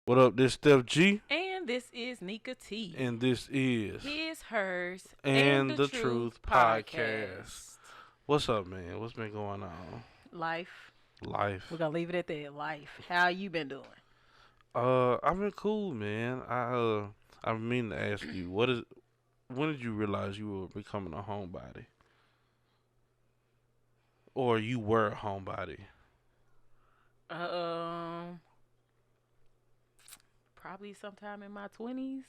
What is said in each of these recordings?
What up, this Steph G, And this is Nika T. and this is His, hers, and And the the Truth Truth Podcast. podcast. What's up, man? What's been going on? Life. We're Life. gonna leave it at that. Life. How you been doing? I've been cool, man. I mean to ask you, when did you realize you were becoming a homebody, or you were a homebody? Um, Probably sometime in my 20s.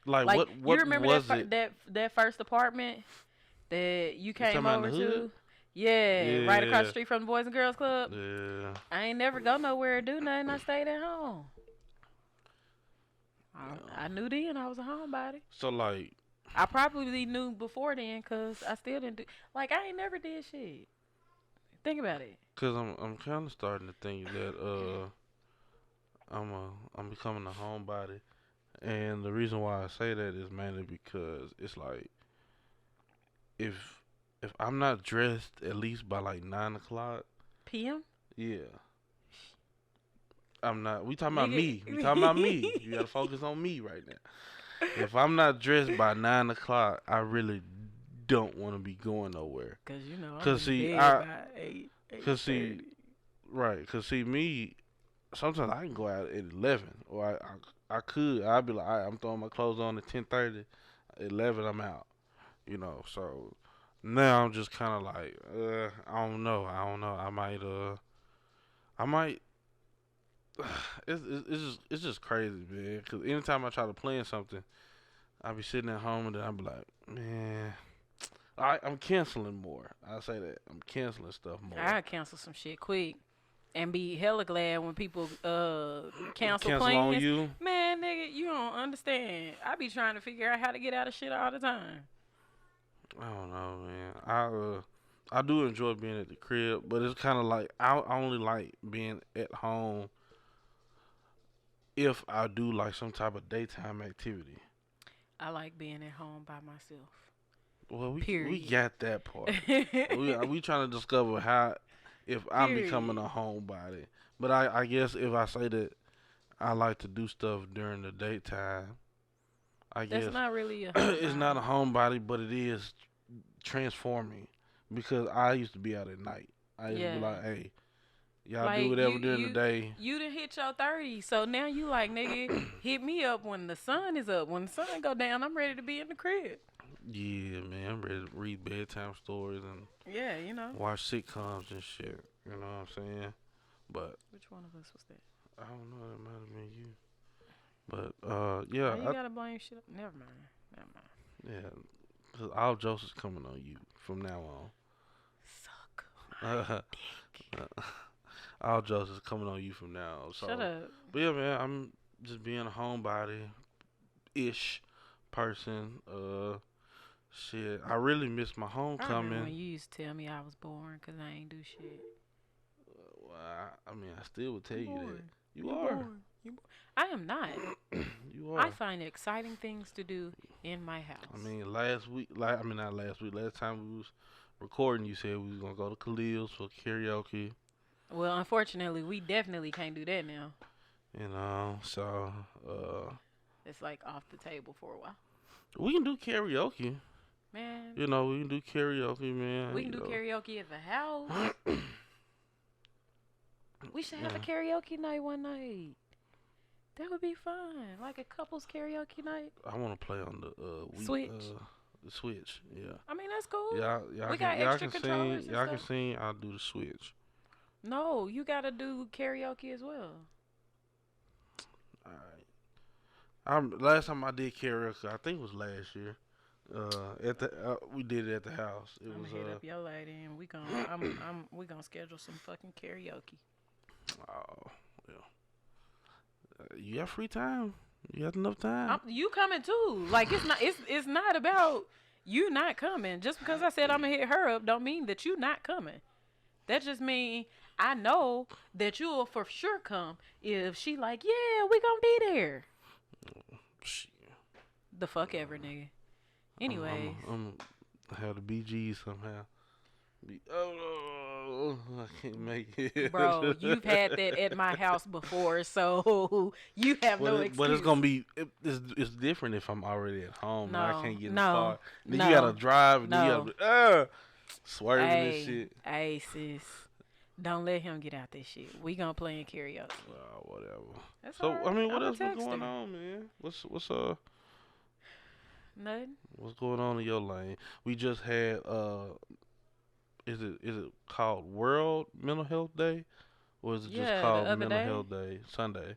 Like, Like you what remember that was it? that first apartment that you You talking came about in over the hood? to? Yeah, right across the Yeah, street from the Boys and Girls Club. yeah. I ain't never go nowhere or do nothing. I stayed at home. I knew then I was a homebody. So like, I probably knew before then, cause I still didn't do. Like I ain't never did shit. Think about it. cause I'm kind of starting to think that I'm becoming a homebody. And the reason why I say that is mainly because it's like if if I'm not dressed at least by like 9 o'clock, PM, yeah, I'm not. We talking about nigga. me. We talking about me. You gotta focus on me right now. If I'm not dressed by 9 o'clock, I really don't want to be going nowhere. Cause you know I'm Cause in see, bed by 8:30. right. Cause see, me sometimes I can go out at 11, or I could. I'd be like, all right, I'm throwing my clothes on at 10:30. 11, I'm out. So now I'm just kind of like, I don't know. I might. It's just crazy, man. Cause anytime I try to plan something, I be sitting at home and then I be like, man, I'm canceling more. I say that I'm canceling stuff more. I cancel some shit quick and be hella glad when people cancel Cancel on plans. you. Man, nigga, you don't understand. I be trying to figure out how to get out of shit all the time. I don't know, man. I do enjoy being at the crib, but it's kind of like I only like being at home if I do like some type of daytime activity. I like being at home by myself. Well, we Period. got that part. We trying to discover how if I'm becoming Period. a homebody. But I guess if I say that I like to do stuff during the daytime, I That's guess not really a it's not a homebody. homebody, but it is transforming because I used to be out at night. I used to be Yeah. like, hey, y'all do Like whatever during the day. you done hit your 30, so now you like nigga hit me up when the sun is up. When the sun go down, I'm ready to be in the crib. Yeah, man, I'm ready to read bedtime stories and Yeah, you know. watch sitcoms and shit. You know what I'm saying? But Which one of us was that? I don't know. That might have been you. But Why yeah, you gotta blame shit up? Never mind. Never mind. yeah, cause all jokes is coming on you from now Suck on. my dick. All jokes is coming on you from now on. Shut So, up. but yeah, man, I'm just being a homebody ish person. Shit, I really miss my I remember homecoming. when you used to tell me I was boring because I ain't do shit. Well, I mean, I still would tell You you that. boring. You You are. boring. I am not. You I are. find exciting things to do in my I house. mean, last week, I mean, not last week. Last time we was recording, you said we was gonna go to Khalil's for karaoke. Well, unfortunately, we definitely can't do that now. So uh, It's like off the table for a while. we can do karaoke. Man, We can do karaoke, man. we can do karaoke at the house. We should have a Yeah. karaoke night one night. That would be fun. Like a couples karaoke night. I want to play on Switch. the Switch. Yeah. I mean, that's cool. Yeah, y'all We can got y'all extra can sing. controllers and Y'all can stuff. sing. I'll do the Switch. No, you gotta do karaoke as well. All right. Last time I did karaoke, I think it was last year. At the we did it at the house. It I'm was gonna hit up your lady and we gonna schedule some fucking karaoke. oh yeah. You got free time. You got enough time. You coming too? Like it's not about you not coming. Just because I said I'm gonna hit her up, don't mean that you not coming. That just mean I know that you'll for sure come if she like, yeah, we gonna be there. Shit. The fuck ever, nigga. I'm Anyways, I'm have the BGs somehow. Oh, I can't make it. Bro, you've had that at my house before, so you have no But it's excuse. gonna be it's different if I'm already at home and I No, can't get in the no, car. And then you gotta no, drive and then you gotta no. be swerving and Hey, shit. hey, sis. Don't let him get out this shit. We gonna play in karaoke. Whatever. That's So I alright. mean, what I'ma else been text going her. on, man? Nothing. What's going on in your lane? We just had is it called World Mental Health Day or is it just Yeah, the called other Mental day. Health Day Sunday?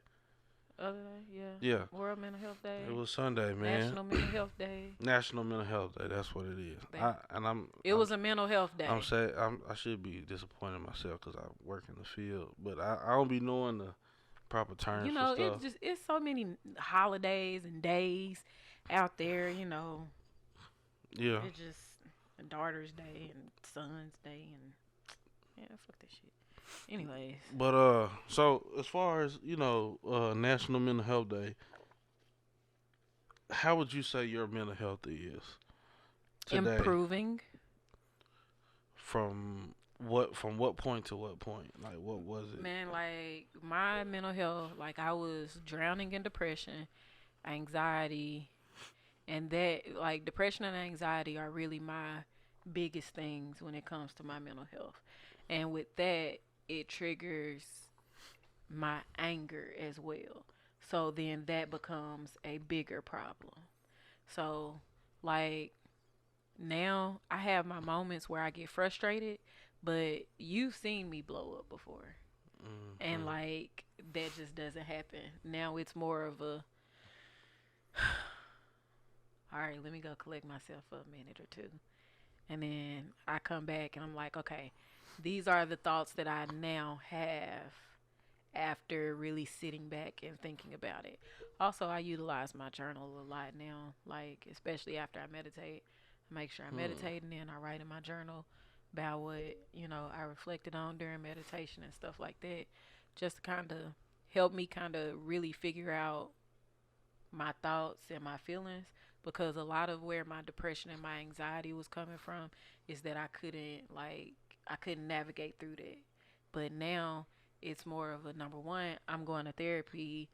Other day, yeah. Yeah, World Mental Health it Day. was Sunday, man. National Mental Health Day. National Mental Health Day. That's what it is. That it I'm was a mental health I'm day. sad. I should be disappointed in myself because I work in the field, but I don't be knowing the proper terms You for know, stuff. it's so many holidays and days out there. You know, Yeah, it's just a daughter's day and son's day and yeah, fuck that shit. Anyways, but so as far as National Mental Health Day, how would you say your mental health is today? improving. From what point to what point? Like what was it? Man, like my mental health, like I was drowning in depression, anxiety, and that like depression and anxiety are really my biggest things when it comes to my mental health. And with that, it triggers my anger as well. So then that becomes a bigger problem. So like now I have my moments where I get frustrated, but you've seen me blow up before. And Hmm. like that just doesn't happen. Now it's more of a all right, let me go collect myself for a minute or two. And then I come back and I'm like, okay, these are the thoughts that I now have after really sitting back and thinking about it. Also, I utilize my journal a lot now, like especially after I meditate. I make sure I Hmm. meditate and then I write in my journal about what I reflected on during meditation and stuff like that. Just to kind of help me kind of really figure out my thoughts and my feelings because a lot of where my depression and my anxiety was coming from is that I couldn't navigate through that. But now it's more of a number one, I'm going to therapy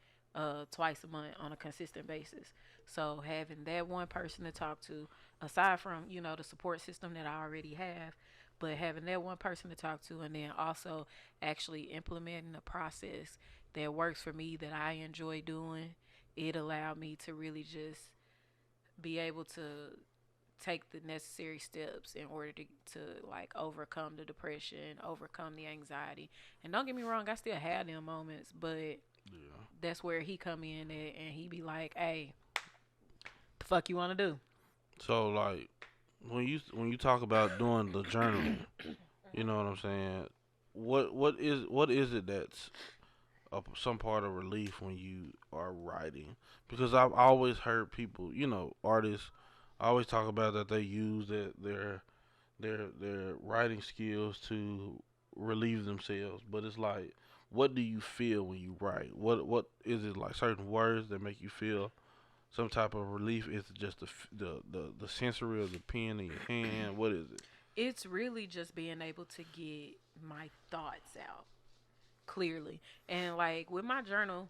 twice a month on a consistent basis. So having that one person to talk to, aside from the support system that I already have, but having that one person to talk to and then also actually implementing a process that works for me that I enjoy doing, it allowed me to really just be able to take the necessary steps in order to like overcome the depression, overcome the anxiety. And don't get me wrong, I still have them moments, but Yeah. that's where he come in and he be like, "Hey, the fuck you want to do?" So like when you talk about doing the journaling, you know what I'm saying? What is it that's some part of relief when you are writing? Because I've always heard people, artists, always talk about that they use their writing skills to relieve themselves. But it's like, what do you feel when you write? What is it like? Certain words that make you feel some type of relief? Is it just the sensory of the pen in your hand? What is it? It's really just being able to get my thoughts out clearly. And like with my journal,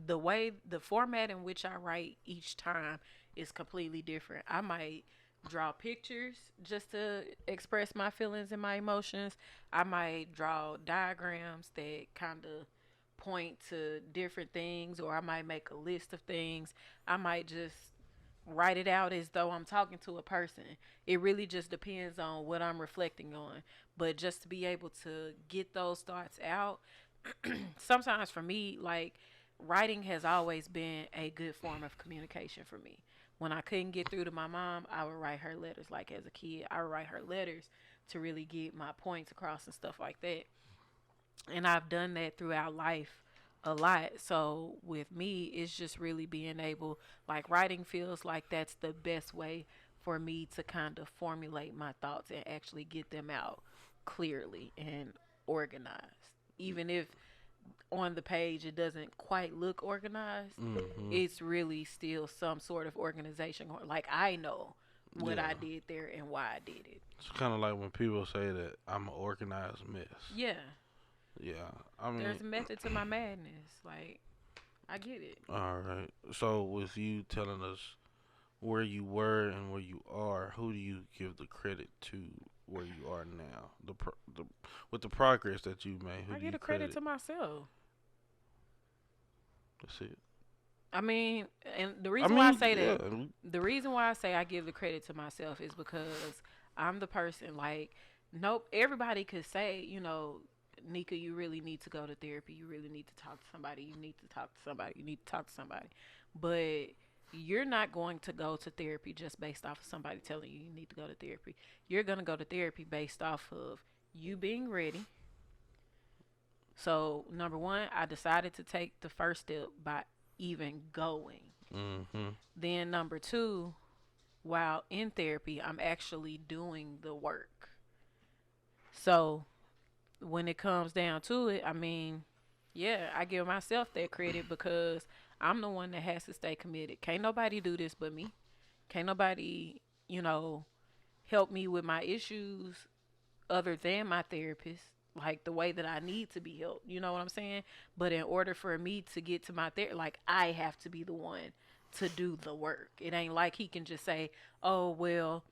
the format in which I write each time is completely different. I might draw pictures just to express my feelings and my emotions. I might draw diagrams that kind of point to different things, or I might make a list of things. I might just write it out as though I'm talking to a person. It really just depends on what I'm reflecting on. But just to be able to get those thoughts out, sometimes for me, like writing has always been a good form of communication for me. When I couldn't get through to my mom, I would write her letters. Like as a kid, I would write her letters to really get my points across and stuff like that. And I've done that throughout life a lot. So with me, it's just really being able, like writing feels like that's the best way for me to kind of formulate my thoughts and actually get them out clearly and organized. Even if on the page it doesn't quite look organized, Hmm. it's really still some sort of organization. Like I know what Yeah. I did there and why I did it. It's kind of like when people say that I'm an organized mess. Yeah, Yeah. I mean, there's a method to my madness. Like, I get it. all right. So with you telling us where you were and where you are, who do you give the credit to where you are now? The with the progress that you made, who I do get you a credit credit? to myself. That's it. I mean, and the I reason why I mean, say yeah. that, the reason why I say I give the credit to myself is because I'm the person like, nope, everybody could say, Nika, you really need to go to therapy. You really need to talk to somebody. You need to talk to somebody. You need to talk to somebody. But you're not going to go to therapy just based off of somebody telling you you need to go to therapy. You're going to go to therapy based off of you being ready. So, number one, I decided to take the first step by even going. Mhm. Then number two, while in therapy, I'm actually doing the work. So when it comes down to it, I mean, yeah, I give myself that credit because I'm the one that has to stay committed. Can't nobody do this but me. Can't nobody, you know, help me with my issues other than my therapist, like the way that I need to be helped. You know what I'm saying? But in order for me to get to my therapist, like I have to be the one to do the work. It ain't like he can just say, "Oh well,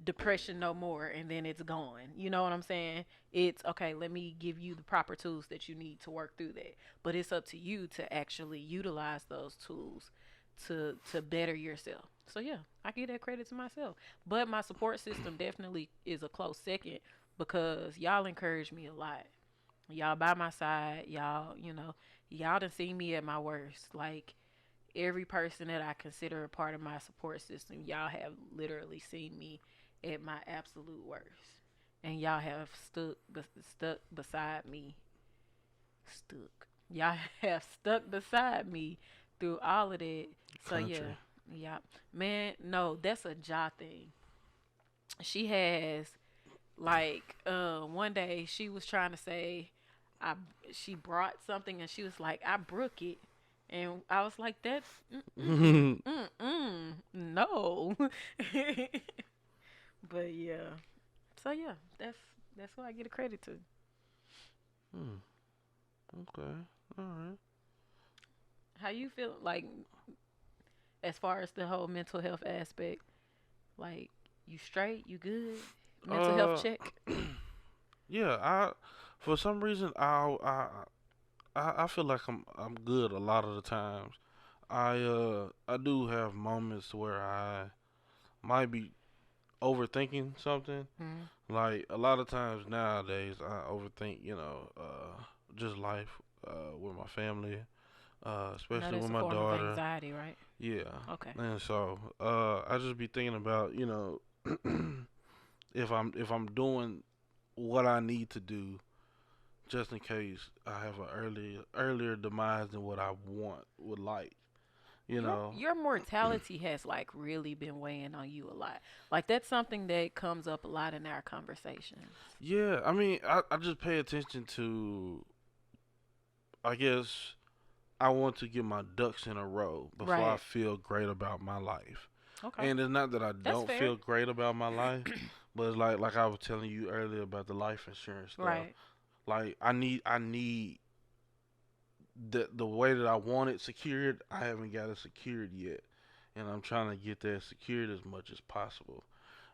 depression no more," and then it's gone. You know what I'm saying? It's okay. Let me give you the proper tools that you need to work through that. But it's up to you to actually utilize those tools to better yourself. So yeah, I give that credit to myself. But my support system definitely is a close second because y'all encourage me a lot. Y'all by my side. Y'all done seen me at my worst. Like every person that I consider a part of my support system, y'all have literally seen me at my absolute worst. And y'all have stuck beside me. Stuck. Y'all have stuck beside me through all of that. So Country. yeah. Yeah. Man, no, that's a jaw thing. She has like one day she was trying to say I she brought something and she was like I brook it, and I was like that's hmm. no. But yeah, so yeah, that's what I get a credit to. Okay. All right. How you feel like as far as the whole mental health aspect? Like you straight, you good, mental health Uh, check. yeah. For some reason, I feel like I'm good a lot of the times. I do have moments where I might be overthinking something. Mm-hmm. Like a lot of times nowadays, I overthink. Just life. With my family. I know Especially that's with a my form of daughter. anxiety, right? Yeah. Okay. And so, I just be thinking about, if I'm doing what I need to do, just in case I have an earlier demise than what I would like. You your know. your mortality has like really been weighing on you a lot. Like that's something that comes up a lot in our conversations. Yeah. I mean, I just pay attention to. I guess I want to get my ducks in a row before I Right. feel great about my life. Okay. And it's not that I That's don't fair. feel great about my life, but it's like I was telling you earlier about the life insurance stuff. Right. Like I need the way that I want it secured. I haven't got it secured yet, and I'm trying to get that secured as much as possible.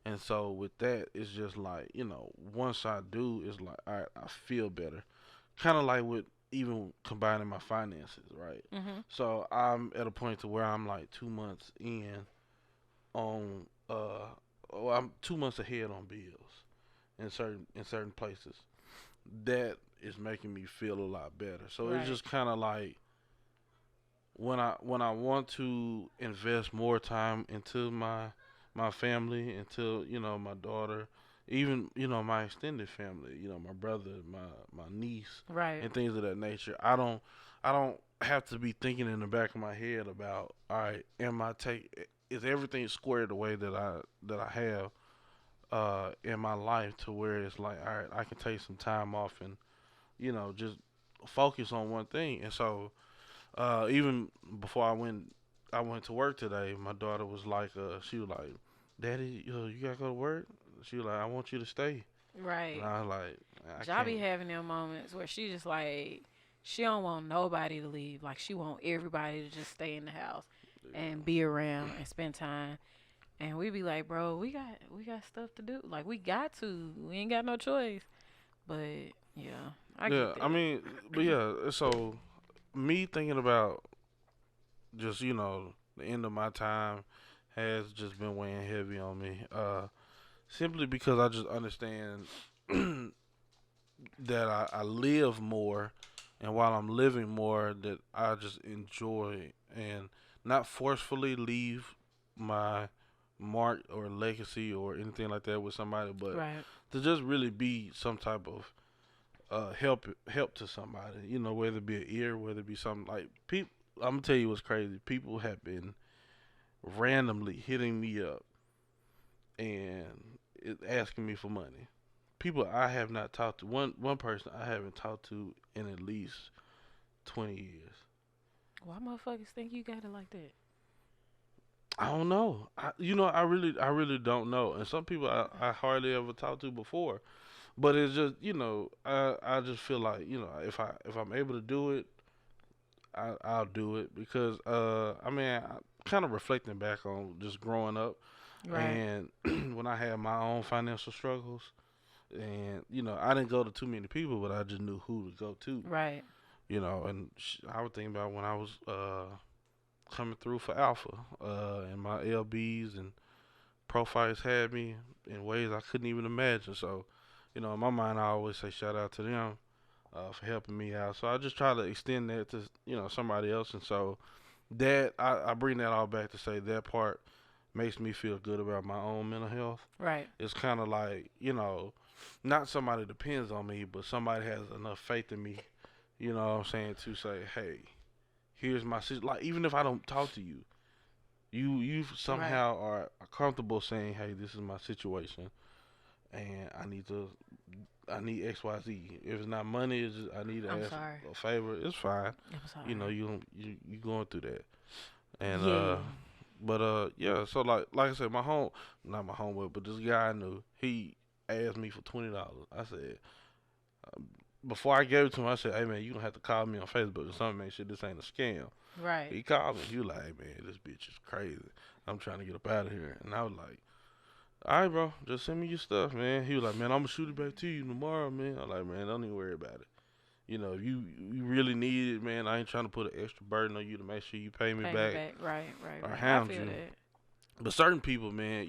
And so with that, it's just like once I do, it's like all right, I feel better. Kind of like with even combining my finances, right? Mhm. So I'm at a point to where I'm like 2 months in on I'm 2 months ahead on bills in certain places. That is making me feel a lot better. So it's Right. just kind of like when I want to invest more time into my family, into my daughter, even my extended family, my brother, my niece, Right. and things of that nature. I don't have to be thinking in the back of my head about, all right, am I take is everything squared the way that I have in my life to where it's like, all right, I can take some time off and just focus on one thing. And so even before I went to work today, my daughter was like, she was like, Daddy, you gotta go to work. She was like, I want you to stay, and Right. I was like, I Y'all be can't. having them moments where she just like she don't want nobody to leave. Like she want everybody to just stay in the house and be around and spend time. And we be like, bro, we got stuff to do. Like we got to. We ain't got no choice. But yeah, I Yeah, get I that. mean, but yeah. So me thinking about just the end of my time has just been weighing heavy on me. Simply because I just understand that I live more, and while I'm living more, that I just enjoy and not forcefully leave my mark or legacy or anything like that with somebody, but Right. to just really be some type of help to somebody. Whether it be an ear, whether it be something like people. I'm gonna tell you what's crazy. People have been randomly hitting me up and asking me for money. People I have not talked to. One person I haven't talked to in at least 20 years. Why motherfuckers think you got it like that? I don't know. I really don't know. And some people I hardly ever talked to before. But it's just I just feel like if I'm able to do it, I'll do it because I mean I kind of reflecting back on just growing up Right. and when I had my own financial struggles and I didn't go to too many people, but I just knew who to go to. Right. And I would think about when I was coming through for Alpha, and my LBs and profiles had me in ways I couldn't even imagine. So, in my mind, I always say shout out to them for helping me out. So I just try to extend that to somebody else, and so that I bring that all back to say that part makes me feel good about my own mental health. Right. It's kind of like not somebody depends on me, but somebody has enough faith in me. You know what I'm saying, to say, hey, here's my like even if I don't talk to you, you Right. somehow are comfortable saying, hey, this is my situation, and I need X Y Z. If it's not money, it's just I need to I'm ask sorry. a favor. It's fine. I'm sorry. You going through that, and Yeah. yeah. So like I said, not my homeboy, but this guy I knew, he asked me for $20. I said, before I gave it to him, I said, hey man, you gonna have to call me on Facebook or something, make sure this ain't a scam. Right. He called me. He was like, hey man, this bitch is crazy. I'm trying to get up out of here. And I was like, all right, bro, just send me your stuff, man. He was like, man, I'm gonna shoot it back to you tomorrow, man. I was like, man, don't even worry about it. If you really need it, man, I ain't trying to put an extra burden on you to make sure you pay me Pay me back back. Right. Right. or Right. I hound feel you. that. But certain people, man,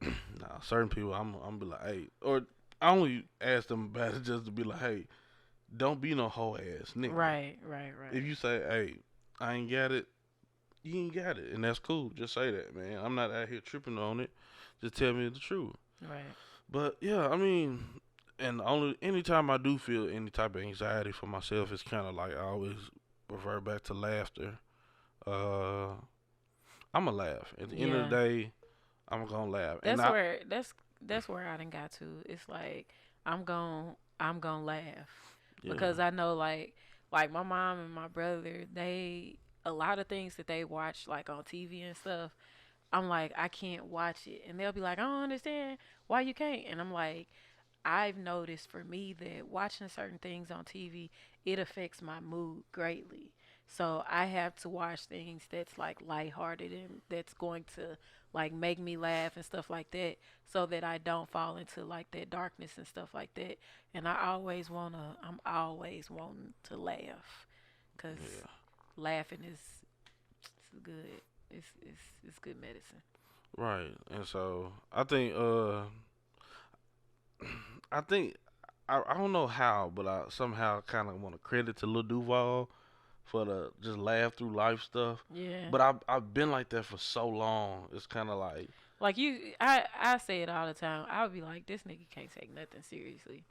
nah, certain people, I'm be like, hey, or I only ask them about it just to be like, hey, don't be no whole ass nigga. Right. Right. If Right. you say, hey, I ain't got it, you ain't got it, and that's cool. Just say that, man. I'm not out here tripping on it. Just tell me the truth. Right. But yeah, I mean, and only anytime I do feel any type of anxiety for myself, it's kind of like I always revert back to laughter. Uh, I'ma laugh. At the end of the Yeah. day, I'm gonna laugh, and That's I where that's where I done got to. It's like I'm gonna laugh yeah, because I know like my mom and my brother, they a lot of things that they watch like on TV and stuff. I'm like, I can't watch it, and they'll be like, I don't understand why you can't, and I'm like, I've noticed for me that watching certain things on TV, it affects my mood greatly. So I have to watch things that's like lighthearted and that's going to like make me laugh and stuff like that so that I don't fall into like that darkness and stuff like that. And I'm always wanting to laugh cuz yeah, laughing is it's good. It's good medicine. right. And so I think I don't know how, but I somehow kind of want to credit to Lil Duval for the just laugh through life stuff. Yeah. But I've been like that for so long. It's kind of like Like I say it all the time. I'll be like, this nigga can't take nothing seriously.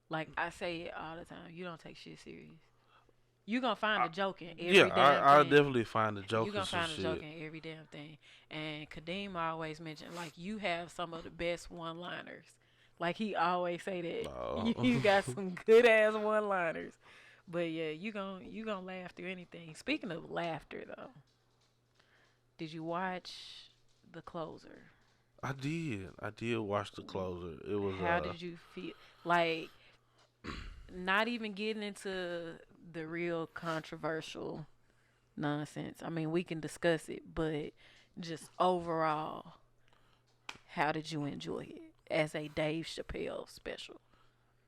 Like I say it all the time. You don't take shit serious. You gonna find I, a joke in yeah, every damn I thing. definitely find the You joke and gonna some find a joke shit. in every damn thing. And Kadeem always mentioned like you have some of the best one liners. Like he always say that No. you got some good ass one liners. But yeah, you gonna laugh through anything. Speaking of laughter though, did you watch the closer. I did. I did watch the closer. It was How did you feel? Like, not even getting into the real controversial nonsense. I mean, we can discuss it, but just overall, how did you enjoy it as a Dave Chappelle special?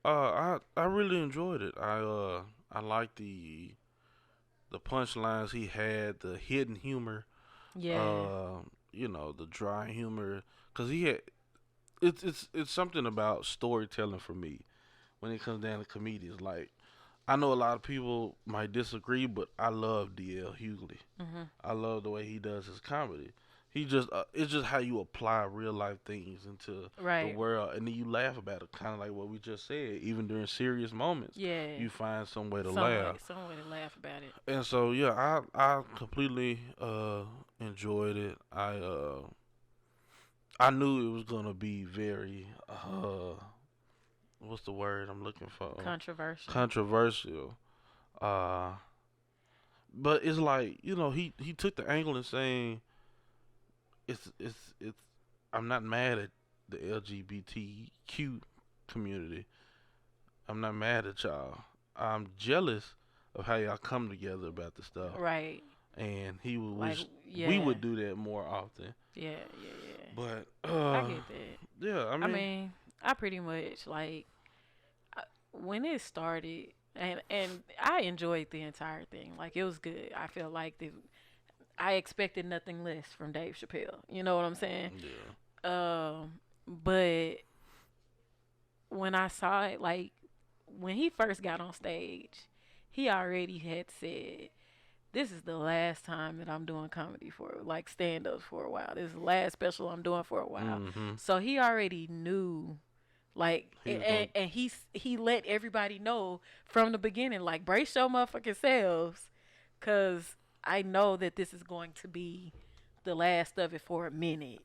I really enjoyed it. I liked the punchlines he had, the hidden humor, Yeah, uh, the dry humor, cause he had it's something about storytelling for me when it comes down to comedians. Like I know a lot of people might disagree, but I love DL Hughley. hmm I love the way he does his comedy. He just it's just how you apply real life things into the right. world, and then you laugh about it, kind of like what we just said. Even during serious moments, Yeah, you find some way to laugh. some way to laugh about it. And so yeah, I completely enjoyed it. I knew it was gonna be very what's the word I'm looking for? Controversial. Controversial. Uh, but it's like he took the angle and saying it's I'm not mad at the LGBTQ community. I'm not mad at y'all. I'm jealous of how y'all come together about the stuff. Right. And he would Like, wish we yeah, would do that more often. yeah, yeah, yeah. But I get that. yeah, I I mean, mean, I pretty much like when it started, and I enjoyed the entire thing. Like it was good. I feel like I expected nothing less from Dave Chappelle. You know what I'm saying? yeah, But when I saw it, like when he first got on stage, he already had said, "This is the last time that I'm doing comedy for like stand ups for a while. This is the last special I'm doing for a while." mm-hmm. So he already knew, like, He was gonna, and he let everybody know from the beginning, like, brace your motherfucking selves, cause I know that this is going to be the last of it for a minute.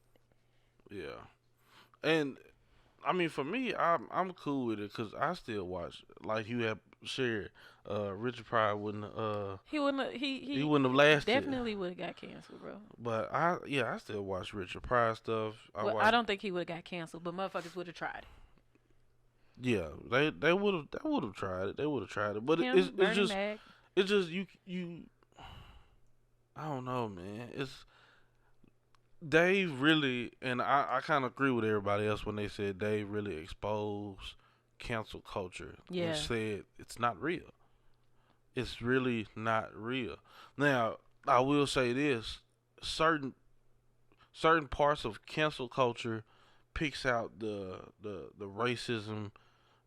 yeah, and I mean, for me, I'm cool with it because I still watch. Like you have shared, Richard Pryor He wouldn't. he He wouldn't have lasted. definitely would have got canceled, bro. But I still watch Richard Pryor stuff. I Well, I watch. don't think he would have got canceled, but motherfuckers would have tried it. Yeah, they would have tried it. They would have tried it. But it's Him, it's Bernie just Mac. it's just you. I don't know, man. It's Dave really, and I kind of agree with everybody else when they said Dave really exposed cancel culture and Yeah. said it's not real. It's really not real. Now, I will say this: certain certain parts of cancel culture picks out the racism,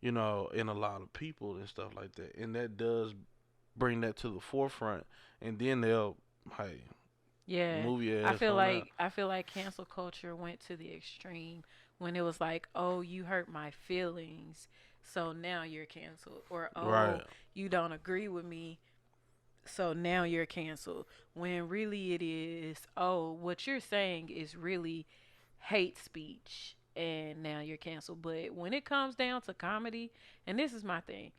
in a lot of people and stuff like that, and that does bring that to the forefront, and then they'll, hey, Yeah, move your ass on out. I feel like cancel culture went to the extreme when it was like, "Oh, you hurt my feelings, so now you're canceled," or Right, "Oh, you don't agree with me, so now you're canceled." When really it is, "Oh, what you're saying is really hate speech, and now you're canceled." But when it comes down to comedy, and this is my thing,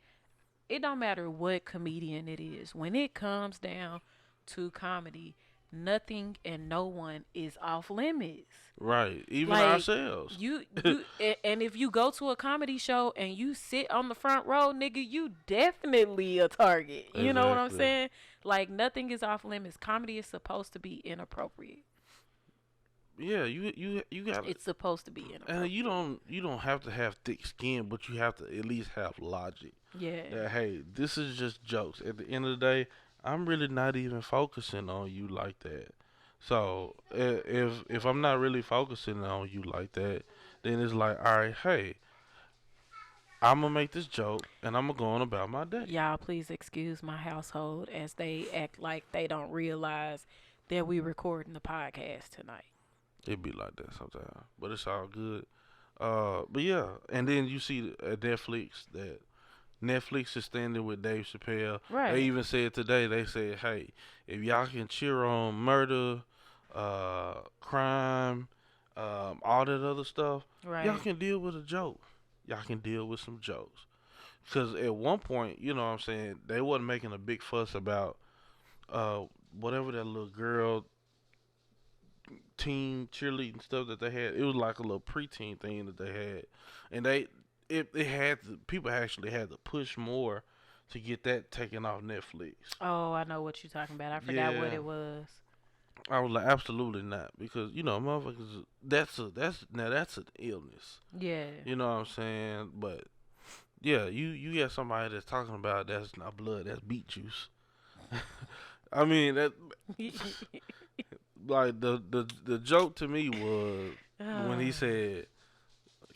it don't matter what comedian it is. When it comes down to comedy, nothing and no one is off limits. right. Even Like ourselves. and if you go to a comedy show and you sit on the front row, nigga, you definitely a target. You know what I'm Exactly. saying? Like nothing is off limits. Comedy is supposed to be inappropriate. Yeah, you got it, It's supposed to be and you inappropriate. don't you don't have to have thick skin, but you have to at least have logic. Yeah. That hey, this is just jokes. At the end of the day, I'm really not even focusing on you like that. So if I'm not really focusing on you like that, then it's like, all right, hey, I'm gonna make this joke and I'm gonna go on about my day. Y'all, please excuse my household as they act like they don't realize that we recording the podcast tonight. It be like that sometimes, but it's all good. But yeah, and then you see at Netflix that Netflix is standing with Dave Chappelle. They Right. even said today, they said, hey, if y'all can cheer on murder, crime, all that other stuff, y'all Right. can deal with a joke. Y'all can deal with some jokes. Because at one point, you know what I'm saying, they wasn't making a big fuss about uh, whatever that little girl team cheerleading stuff that they had. It was like a little preteen thing that they had, and it had to, people actually had to push more to get that taken off Netflix. Oh, I know what you're talking about. I forgot what Yeah, it was. I was like, absolutely not, because motherfuckers, that's an illness. Yeah. You know what I'm saying? But yeah, you got somebody that's talking about that's not blood, that's beet juice. I mean that like the joke to me was when he said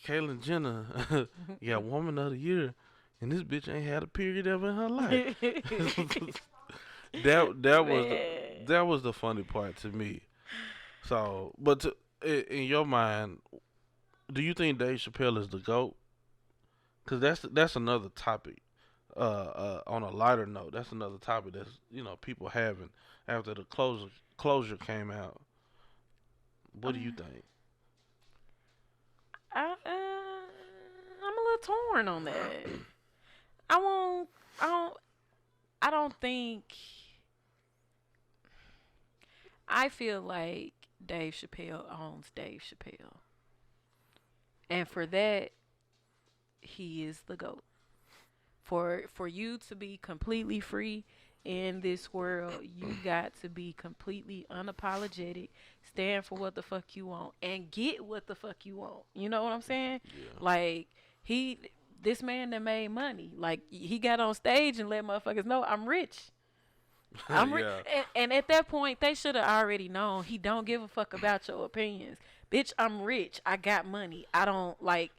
Caitlyn Jenner got woman of the year, and this bitch ain't had a period ever in her life. That was Man. that was the funny part to me. So, but in your mind, do you think Dave Chappelle is the goat? Because that's another topic. On a lighter note, that's another topic that's people having after the closure came out. What do you Um, think? I'm a little torn on that. I won't. I don't. I don't think. I feel like Dave Chappelle owns Dave Chappelle, and for that, he is the goat. For you to be completely free in this world, you got to be completely unapologetic, stand for what the fuck you want, and get what the fuck you want. You know what I'm saying? Yeah, Like he, this man that made money, like he got on stage and let motherfuckers know I'm rich. yeah, And at that point, they should have already known he don't give a fuck about your opinions. Bitch, I'm rich. I got money. I don't like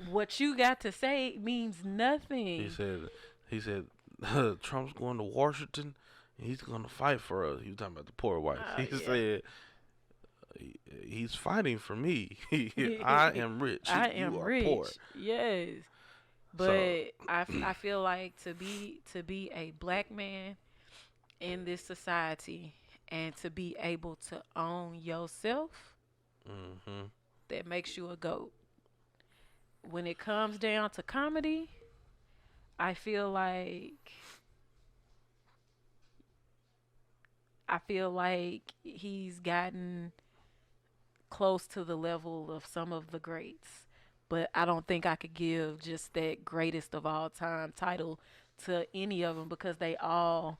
what you got to say means he nothing. said he said Trump's going to Washington and he's going to fight for us. He was talking about the poor whites. Oh He yeah. said he's fighting for me. I am rich. I You am are poor. rich. Yes. So But I feel like to be a black man in this society and to be able to own yourself, hmm that makes you a goat. When it comes down to comedy, I feel like he's gotten close to the level of some of the greats. But I don't think I could give just that greatest of all time title to any of them because they all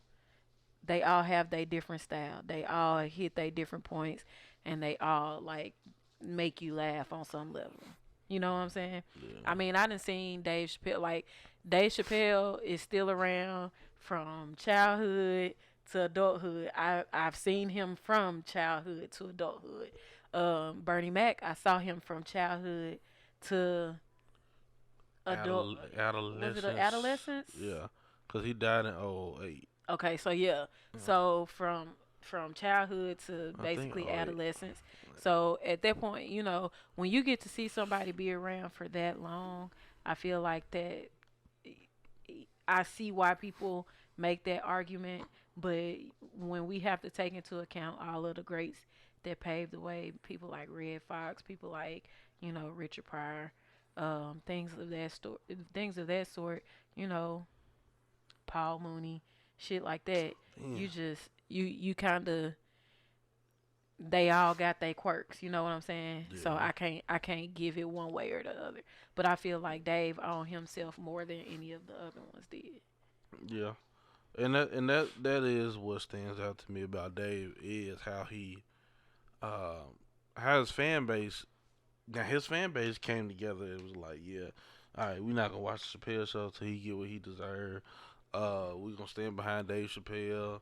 have their different style. They all hit their different points and they all like make you laugh on some level. You know what I'm saying? I yeah, mean, I done seen Dave Chappelle. Like Dave Chappelle is still around from childhood to adulthood. I've seen him from childhood to adulthood. Bernie Mac, I saw him from childhood to adult. Was it adolescence. adolescence? Yeah, because he died in '08. Okay, so yeah. Yeah, So from childhood to I think basically '08. adolescence. So at that point, when you get to see somebody be around for that long, I feel like that I see why people make that argument, but when we have to take into account all of the greats that paved the way, people like Red Fox, people like, Richard Pryor, things of that sort, you know, Paul Mooney, shit like that. Damn. You kind of they all got their quirks, you know what I'm saying? So Yeah, I can't give it one way or the other. But I feel like Dave owned himself more than any of the other ones did. yeah, and that is what stands out to me about Dave is how he how his fan base. Now his fan base came together. It was like, yeah, all right, we're not gonna watch the Chappelle show till he get what he deserves. We gonna stand behind Dave Chappelle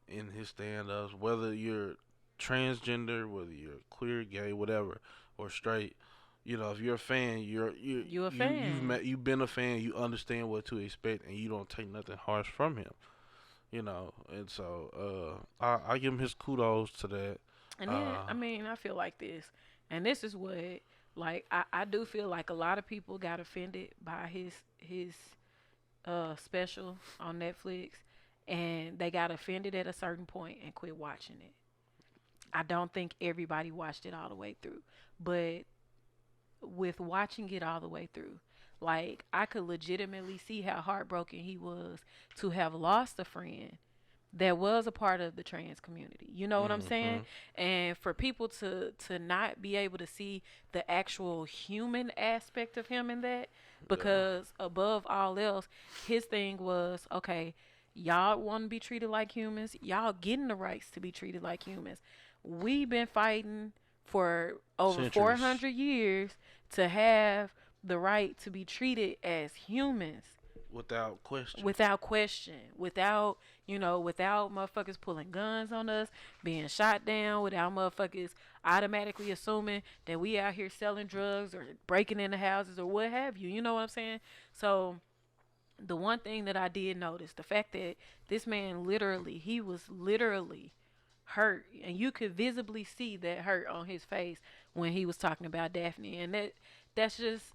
in his stand-ups, whether you're transgender, whether you're queer, gay, whatever, or straight. If you're a fan, You a fan? you've been a fan. You understand what to expect, and you don't take nothing harsh from him. And so I give him his kudos to that. And then Uh, I mean I feel like this, and this is what like I do feel like a lot of people got offended by his special on Netflix, and they got offended at a certain point and quit watching it. I don't think everybody watched it all the way through, but with watching it all the way through, like I could legitimately see how heartbroken he was to have lost a friend that was a part of the trans community. You know what I'm saying? Mhm. And for people to not be able to see the actual human aspect of him in that, Yeah. because above all else, his thing was, okay, y'all want to be treated like humans, y'all getting the rights to be treated like humans. We've been fighting for over Centuries 400 years to have the right to be treated as humans without question. without question, without, without motherfuckers pulling guns on us, being shot down, without motherfuckers automatically assuming that we out here selling drugs or breaking into houses or what have you. You know what I'm saying? So the one thing that I did notice, the fact that this man literally, he was literally hurt, and you could visibly see that hurt on his face when he was talking about Daphne, and that's just,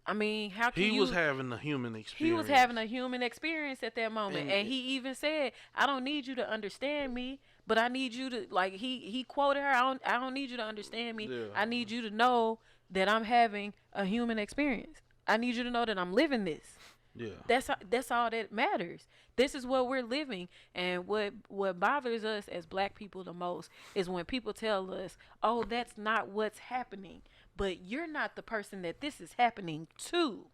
I mean, how can He was you? having a human He was experience. having a human experience at that moment, And and he even said, "I don't need you to understand me, but I need you to, like, he quoted her. I don't need you to understand me. yeah, I need you to know that I'm having a human experience. I need you to know that I'm living this. yeah. That's all that matters. This is what we're living, and what bothers us as black people the most is when people tell us, "Oh, that's not what's happening," but you're not the person that this is happening to.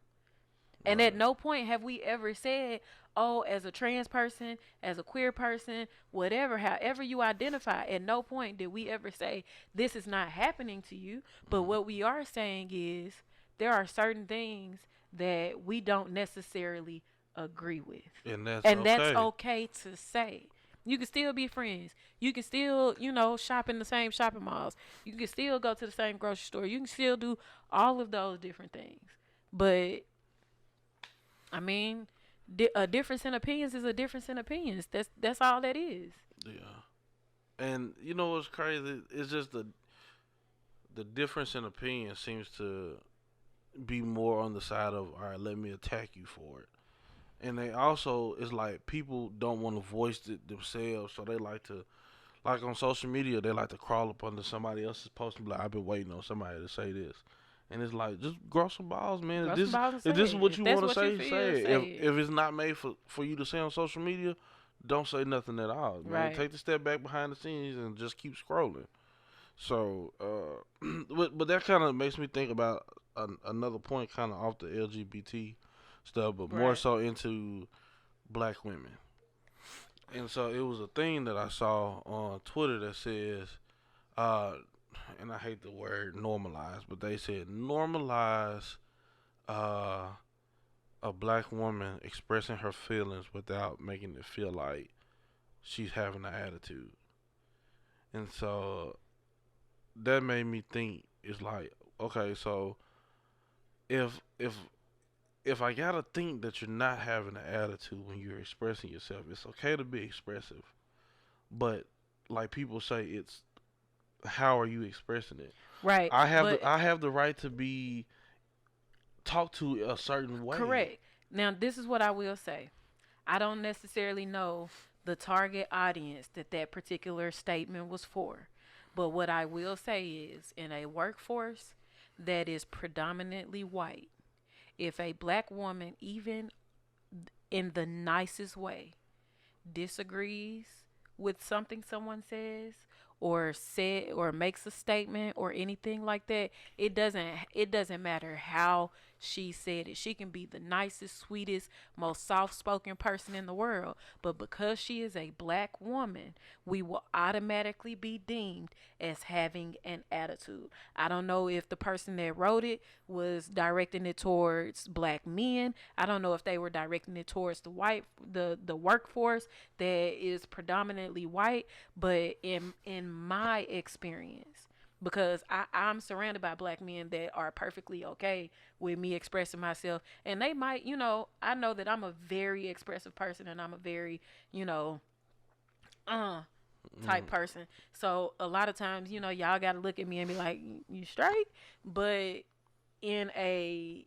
And at Right. no point have we ever said, "Oh, as a trans person, as a queer person, whatever, however you identify," at no point did we ever say, "This is not happening to you." But Mhm. what we are saying is there are certain things that we don't necessarily agree with. And that's And that's okay. okay to say. You can still be friends. You can still, shop in the same shopping malls. You can still go to the same grocery store. You can still do all of those different things. But I mean, a difference in opinions is a difference in opinions. That's all that is. Yeah. And you know what's crazy? It's just the difference in opinion seems to be more on the side of, all right, let me attack you for it. And they also, it's like people don't want to voice it themselves, so they like to, like on social media, they like to crawl up under somebody else's post and be like, I've been waiting on somebody to say this. And it's like, just grow some balls, man. Grow some balls and If say this is it. what If you that's want to what you say, feel, say it. say If it. it's not made for you to say on social media, don't say nothing at all, man. Right. Take the step back behind the scenes and just keep scrolling. So, but that kind of makes me think about another point, kind of off the LGBT stuff, but more Right. so into black women. And so it was a thing that I saw on Twitter that says, uh, and I hate the word normalize, but they said normalize uh, a black woman expressing her feelings without making it feel like she's having an attitude. And so that made me think, it's like, okay, so if if I gotta think that you're not having an attitude when you're expressing yourself, it's okay to be expressive, but like people say, it's how are you expressing it? Right. But I have the right to be talked to a certain way. correct. Now, this is what I will say. I don't necessarily know the target audience that that particular statement was for. But what I will say is, in a workforce that is predominantly white, if a black woman, even in the nicest way, disagrees with something someone says or said or makes a statement or anything like that, it doesn't matter how she said it. She can be the nicest, sweetest, most soft-spoken person in the world, but because she is a black woman, we will automatically be deemed as having an attitude. I don't know if the person that wrote it was directing it towards black men. I don't know if they were directing it towards the workforce that is predominantly white, but in my experience, because I'm surrounded by black men that are perfectly okay with me expressing myself, and they might, I know that I'm a very expressive person, and I'm a very, you know uh type Mm, person. So a lot of times, y'all gotta look at me and be like, "You straight?" But in a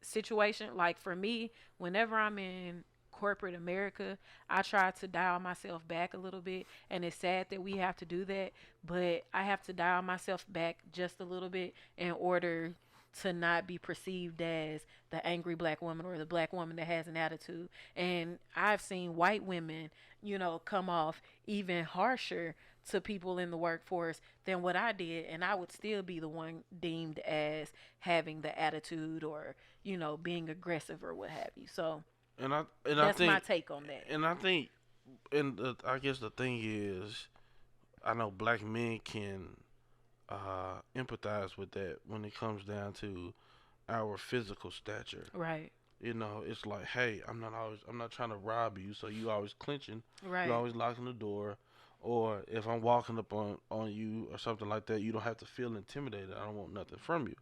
situation like for me, whenever I'm in corporate America, I try to dial myself back a little bit, and it's sad that we have to do that, but I have to dial myself back just a little bit in order to not be perceived as the angry black woman or the black woman that has an attitude. And I've seen white women, come off even harsher to people in the workforce than what I did, and I would still be the one deemed as having the attitude or, being aggressive or what have you. So and I that's my think take on that. and I think I guess the thing is, I know black men can empathize with that when it comes down to our physical stature. Right. It's like, hey, I'm not trying to rob you, so you always clenching, you Right. always locking the door, or if I'm walking up on you or something like that, you don't have to feel intimidated. I don't want nothing from you,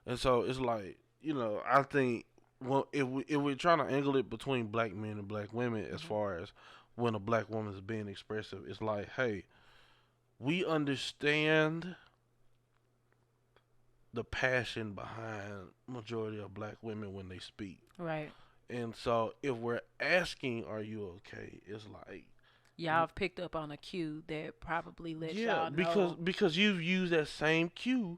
and so it's like, I think, well, if we're trying to angle it between black men and black women, as Hmm. far as when a black woman is being expressive, it's like, hey, we understand the passion behind majority of black women when they speak. Right. And so if we're asking, are you okay? It's like, Y'all have picked up on a cue that probably lets yeah, y'all because know. you've used that same cue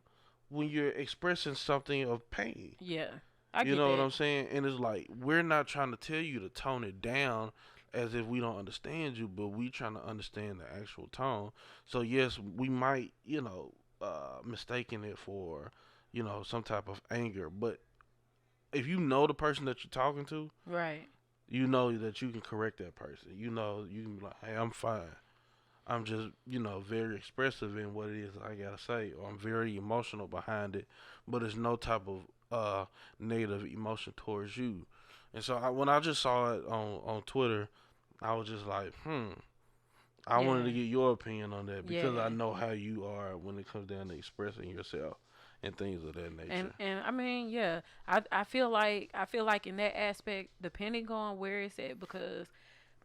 when you're expressing something of pain. Yeah, I You get know what that. I'm saying? And it's like, we're not trying to tell you to tone it down as if we don't understand you, but we trying to understand the actual tone. So yes, we might, mistaken it for, some type of anger. But if you know the person that you're talking to, Right. you know that you can correct that person. You know, you can be like, hey, I'm fine. I'm just, very expressive in what it is I gotta say, or I'm very emotional behind it, but there's no type of negative emotion towards you. And so when I just saw it on Twitter, I was just like, I wanted to Yeah. get your opinion on that because I Yeah. know how you are when it comes down to expressing yourself and things of that And nature. and I mean, yeah, I feel like in that aspect, depending on where it's at, because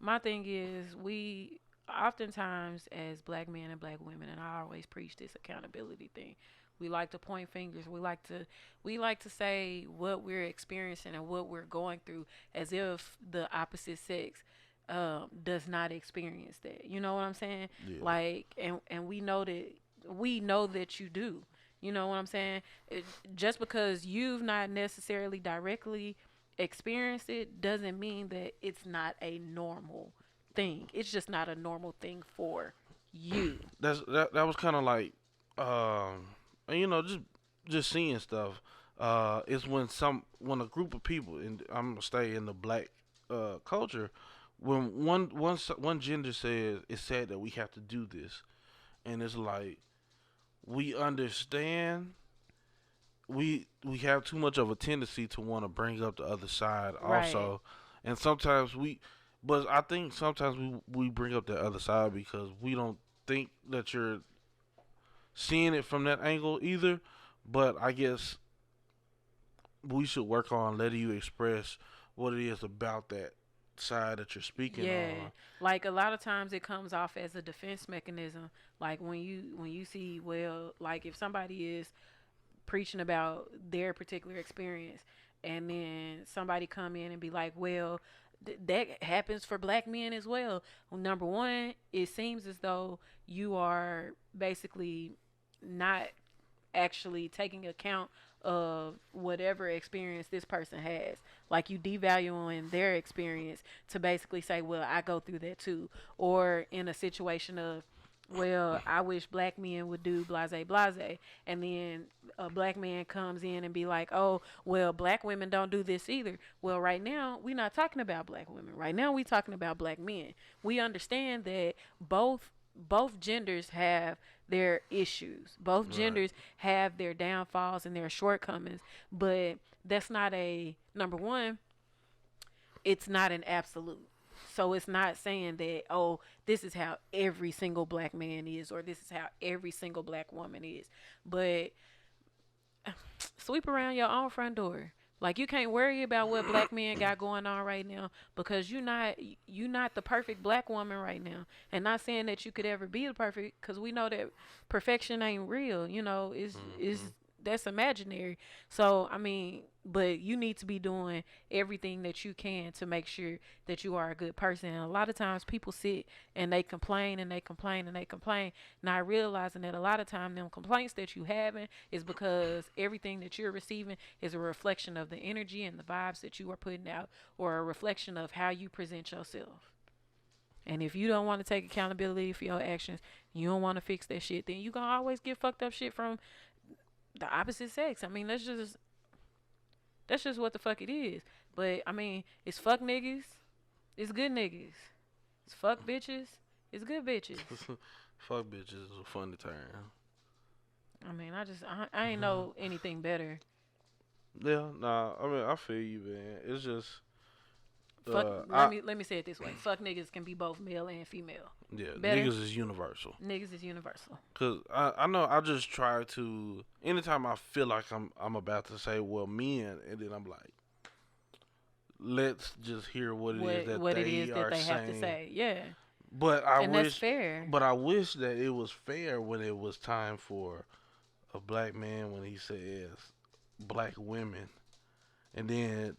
my thing is we oftentimes as black men and black women, and I always preach this accountability thing. We like to point fingers. We like to say what we're experiencing and what we're going through as if the opposite sex does not experience that. You know what I'm saying? Yeah, Like, and we know that you do. You know what I'm saying? It, just because you've not necessarily directly experienced it doesn't mean that it's not a normal thing. It's just not a normal thing for you. that was kind of like, um, and, just seeing stuff. It's when a group of people, and I'm gonna stay in the black culture, when one gender says it's sad that we have to do this, and it's like, we understand, we have too much of a tendency to want to bring up the other side Right. also, and sometimes but I think sometimes we bring up the other side because we don't think that you're seeing it from that angle either. But I guess we should work on letting you express what it is about that side that you're speaking Yeah. on. Like a lot of times it comes off as a defense mechanism. Like when you see, well, like if somebody is preaching about their particular experience and then somebody come in and be like, well, that happens for black men as well. Well, number one, it seems as though you are basically not actually taking account of whatever experience this person has. Like you devaluing their experience to basically say, well, I go through that too. Or in a situation of, well, I wish black men would do blase blase. And then a black man comes in and be like, oh, well, black women don't do this either. Well, right now, we're not talking about black women. Right now, we're talking about black men. We understand that both genders have their issues. Both Right. genders have their downfalls and their shortcomings, but that's not a number one, it's not an absolute. So it's not saying that, oh, this is how every single black man is or this is how every single black woman is. But sweep around your own front door. Like you can't worry about what black men got going on right now because you not the perfect black woman right now. And not saying that you could ever be the perfect, because we know that perfection ain't real. It's Hmm. that's imaginary. So I mean, but you need to be doing everything that you can to make sure that you are a good person. And a lot of times people sit and they complain and they complain and they complain, not realizing that a lot of time them complaints that you having is because everything that you're receiving is a reflection of the energy and the vibes that you are putting out, or a reflection of how you present yourself. And if you don't want to take accountability for your actions, you don't want to fix that shit, then you gonna always get fucked up shit from the opposite sex. I mean, that's just what the fuck it is. But I mean, it's fuck niggas, it's good niggas. It's fuck bitches, it's good bitches. Fuck bitches is a funny term. I mean, I ain't know anything better. Yeah, nah. I mean, I feel you, man. It's just, Fuck. Let I me say it this way. Fuck niggas can be both male and female. yeah, Better. niggas is universal. Niggas is universal. Cause I know I just try to anytime I feel like I'm about to say well men and then I'm like let's just hear what it is that What it they is that are they saying. have to say. Yeah. But I And that's wish fair. but I wish that it was fair when it was time for a black man when he says black women and then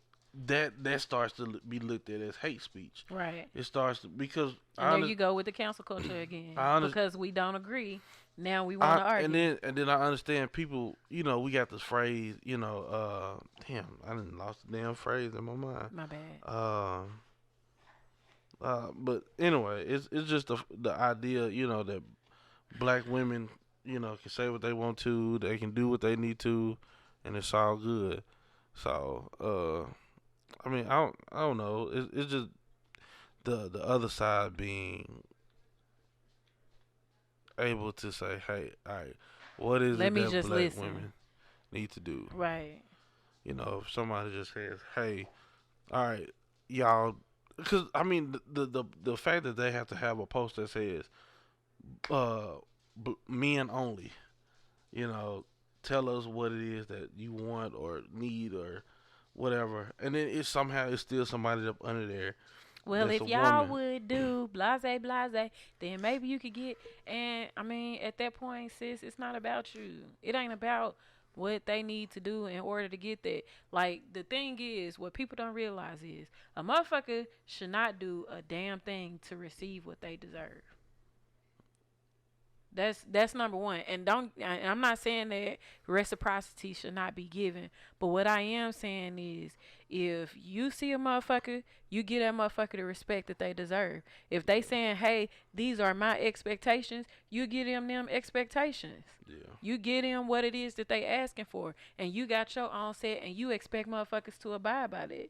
that starts to be looked at as hate speech. Right. It starts to because And there you go with the cancel culture again. Because we don't agree. Now we want to argue. and then I understand people. You know, we got this phrase. You know, damn, I didn't lost the damn phrase in my mind. My bad. But anyway, it's just the idea. You know that black women, you know, can say what they want to. They can do what they need to, and it's all good. So, I mean, I don't know. It's just the other side being able to say, hey, all right, what is Let it me that just black listen. women need to do? Right. You know, if somebody just says, hey, all right, y'all, because I mean, the fact that they have to have a post that says, uh, men only, you know, tell us what it is that you want or need or whatever, and then it somehow it's still somebody up under there. Well, That's if a y'all woman. would do blase blase, then maybe you could get. And I mean, at that point, sis, it's not about you. It ain't about what they need to do in order to get that. Like the thing is, what people don't realize is a motherfucker should not do a damn thing to receive what they deserve. That's number one. And I'm not saying that reciprocity should not be given, but what I am saying is if you see a motherfucker, you give that motherfucker the respect that they deserve. If they saying, "Hey, these are my expectations," you give them expectations. Yeah. You give them what it is that they asking for, and you got your own set, and you expect motherfuckers to abide by that.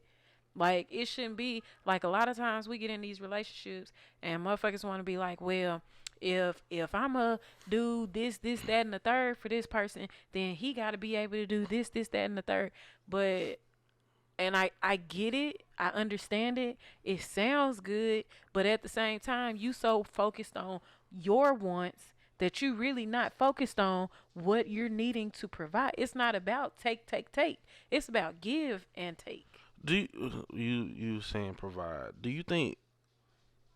Like it shouldn't be like a lot of times we get in these relationships and motherfuckers want to be like, well, if I'ma do this, that, and the third for this person, then he got to be able to do this, that, and the third. But and I get it, I understand it. It sounds good, but at the same time, you so focused on your wants that you really not focused on what you're needing to provide. It's not about take. It's about give and take. Do you saying provide? Do you think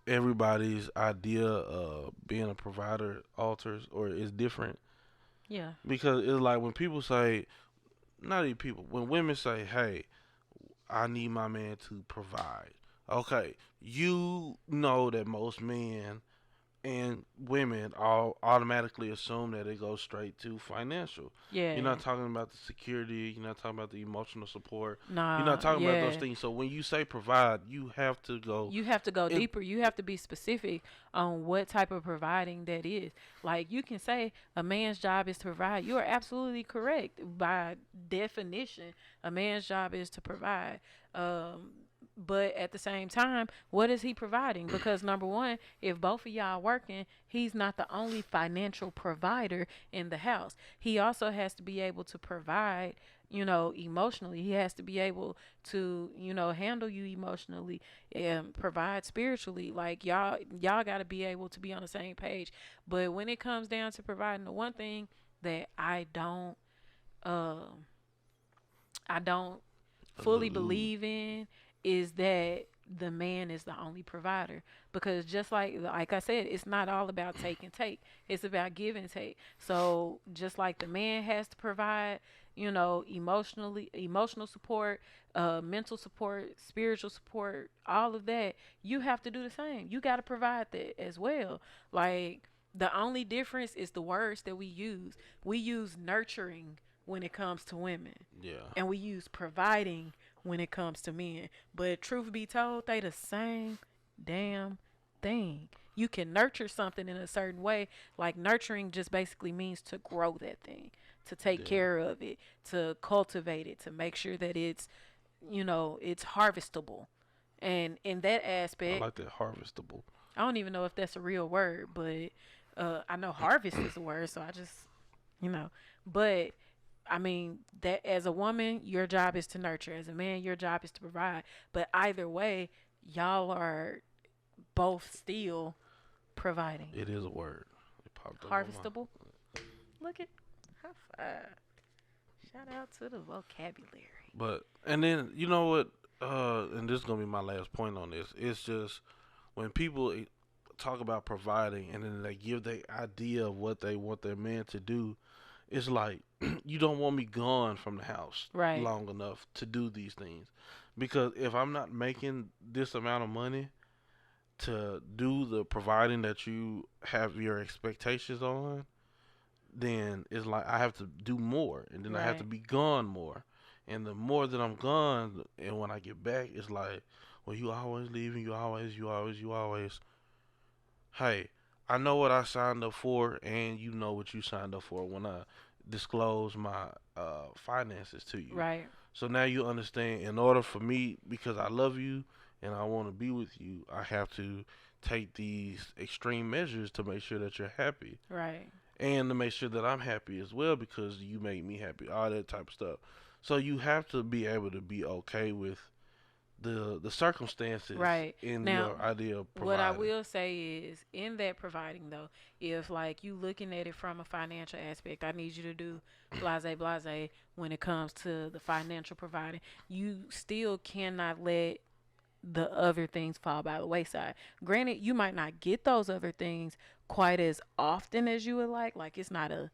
everybody's idea of being a provider alters or is different? Yeah. Because it's like when people say, not even people, when women say, "Hey, I need my man to provide." Okay, you know that most men and women all automatically assume that it goes straight to financial. You're Yeah. not talking about the security. You're not talking about the emotional support. You're not Nah, talking about those yeah. things. So when you say provide, you have to go. You have to go It, deeper. You have to be specific on what type of providing that is. Like you can say a man's job is to provide. You are absolutely correct. By definition, a man's job is to provide. Um, but at the same time, what is he providing? Because number one, if both of y'all working, he's not the only financial provider in the house. He also has to be able to provide, emotionally. He has to be able to, handle you emotionally and provide spiritually. Like y'all got to be able to be on the same page. But when it comes down to providing, the one thing that um I don't fully believe. believe in is that the man is the only provider, because just like I said, it's not all about take and take. It's about give and take. So just like the man has to provide, emotional support, mental support, spiritual support, all of that, you have to do the same. You got to provide that as well. Like, the only difference is the words that we use. We use nurturing when it comes to women, Yeah. and we use providing when it comes to men. But truth be told, they the same damn thing. You can nurture something in a certain way. Like, nurturing just basically means to grow that thing, to take Yeah. care of it, to cultivate it, to make sure that it's harvestable. And in that I aspect, like that harvestable. I don't even know if that's a real word, but I know harvest is a word, so I just, you know. But I mean, that as a woman, your job is to nurture. As a man, your job is to provide. But either way, y'all are both still providing. It is a word. It popped up on my. Harvestable. Look at, high five. Shout out to the vocabulary. But and then you know what? And this is gonna be my last point on this. It's just when people talk about providing and then they give the idea of what they want their man to do, it's like you don't want me gone from the house Right. long enough to do these things. Because if I'm not making this amount of money to do the providing that you have your expectations on, then it's like I have to do more and then I have to Right. be gone more. And the more that I'm gone and when I get back it's like, well, you always leaving, you always. Hey, I know what I signed up for and you know what you signed up for when I disclose my finances to you. Right. So now you understand in order for me, because I love you and I want to be with you, I have to take these extreme measures to make sure that you're happy Right. and to make sure that I'm happy as well because you make me happy, all that type of stuff. So you have to be able to be okay with the circumstances Right. in Now, your idea of what I providing. will say is, in that providing though, if like you looking at it from a financial aspect, I need you to do blase blase when it comes to the financial providing. You still cannot let the other things fall by the wayside. Granted, you might not get those other things quite as often as you would like. Like, it's not a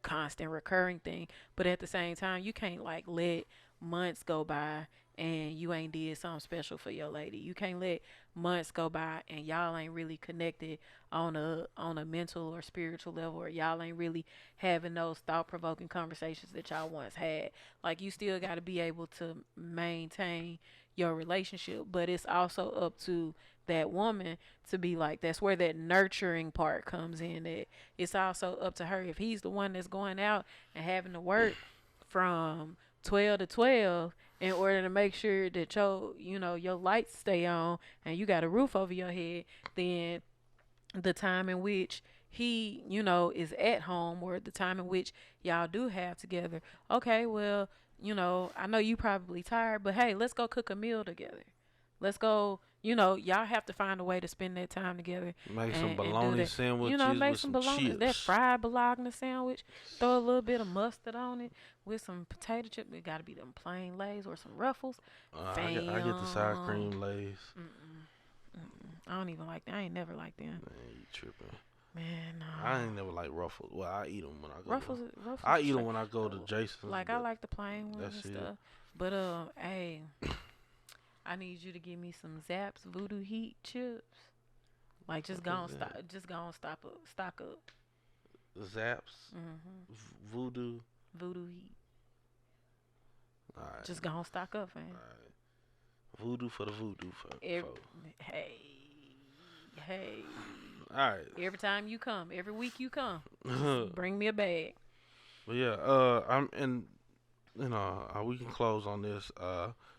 constant recurring thing. But at the same time, you can't like let months go by and you ain't did something special for your lady. You can't let months go by and y'all ain't really connected on a mental or spiritual level, or y'all ain't really having those thought provoking conversations that y'all once had. Like, you still got to be able to maintain your relationship, but it's also up to that woman to be like, that's where that nurturing part comes in. That it's also up to her, if he's the one that's going out and having to work from 12 to 12 in order to make sure that your lights stay on and you got a roof over your head, then the time in which he, is at home, or the time in which y'all do have together. Okay, well, I know you probably tired, but hey, let's go cook a meal together. Let's go, y'all have to find a way to spend that time together Make some and do bologna that. sandwiches Make with some some bologna, that chips. fried bologna sandwich, throw a little bit of mustard on it with some potato chips. It got to be them plain Lays or some Ruffles. I get the sour Bam. cream lays. Mm-mm. I don't even like that. I ain't never liked them. Man, you tripping. Man, no. I ain't never like Ruffles. Well, I eat them when I go Ruffles, to. Ruffles. I Is eat them when I go to Jason's, like, I but like the plain ones that's and it. stuff. But hey, I need you to give me some Zapp's Voodoo Heat chips. Like, just What go is on stop. that? Just go on stock up. Zaps, Mhm. Voodoo. Voodoo Heat. All right, Just go on stock up, man. all right. Voodoo for the voodoo Every, folks. hey. All Every time you come, every week you come, right. just bring me a bag. But yeah, I'm and we can close on this.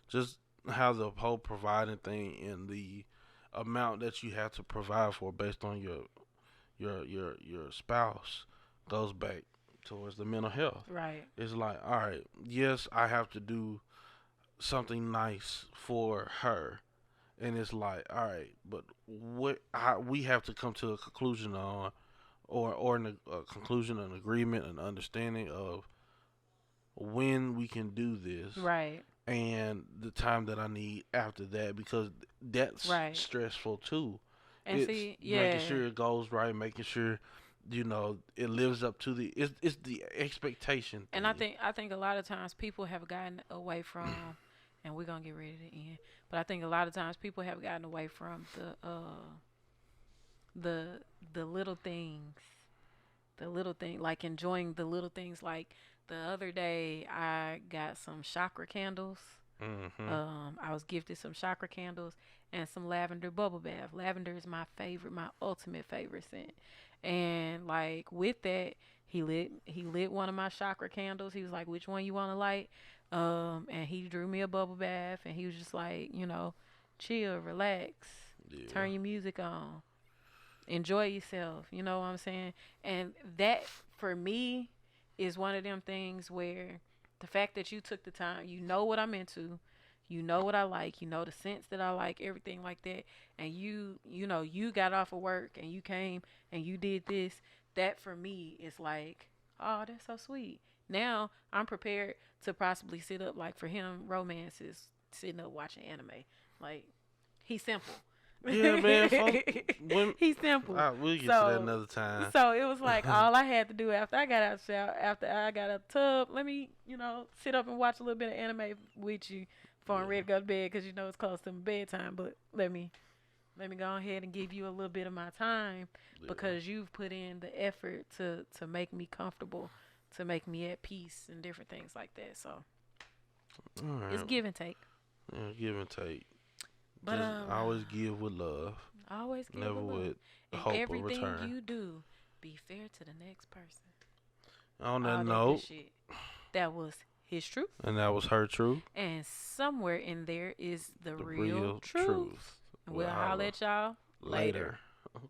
Just how the whole providing thing and the amount that you have to provide for based on your spouse goes back towards the mental health. Right. It's like, all right, yes, I have to do something nice for her, and it's like, all right, but we have to come to a conclusion on, or a conclusion, an agreement, an understanding of when we can do this Right. and the time that I need after that, because that's Right. stressful too. And It's see, making yeah. sure it goes right, making sure it lives up to it's the expectation And thing. I think a lot of times people have gotten away from, and we're gonna get ready to end. But I think a lot of times people have gotten away from the the little things, the little thing, like enjoying the little things. Like the other day, I got some chakra candles. Mhm. I was gifted some chakra candles and some lavender bubble bath. Lavender is my favorite, my ultimate favorite scent. And like with that, he lit one of my chakra candles. He was like, "Which one you want to light?" And he drew me a bubble bath, and he was just like, chill, relax, Yeah. turn your music on, enjoy yourself. You know what I'm saying? And that for me is one of them things where the fact that you took the time, you know what I'm into, you know what I like, you know the scents that I like, everything like that, and you got off of work and you came and you did this. That for me is like, oh, that's so sweet. Now I'm prepared to possibly sit up, like for him, romance is sitting up watching anime. Like he's simple. Yeah, man. Folks, when He's simple. we'll get to that So another time. so it was like all I had to do after I got out the shower, after I got out the tub, let me, sit up and watch a little bit of anime with you before I'm ready Yeah, to go to bed, because it's close to my bedtime. But let me go ahead and give you a little bit of my time, yeah. because you've put in the effort to make me comfortable, to make me at peace and different things like that. So All it's right. give and take. Yeah, give and take. But Just always give with love, always give never with love. with And hope of everything return. you do, be fair to the next person. On that All that good note, shit. That was his truth. and that was her truth, And somewhere in there is the the real real truth. truth. And We'll we'll holler holla at y'all later. later.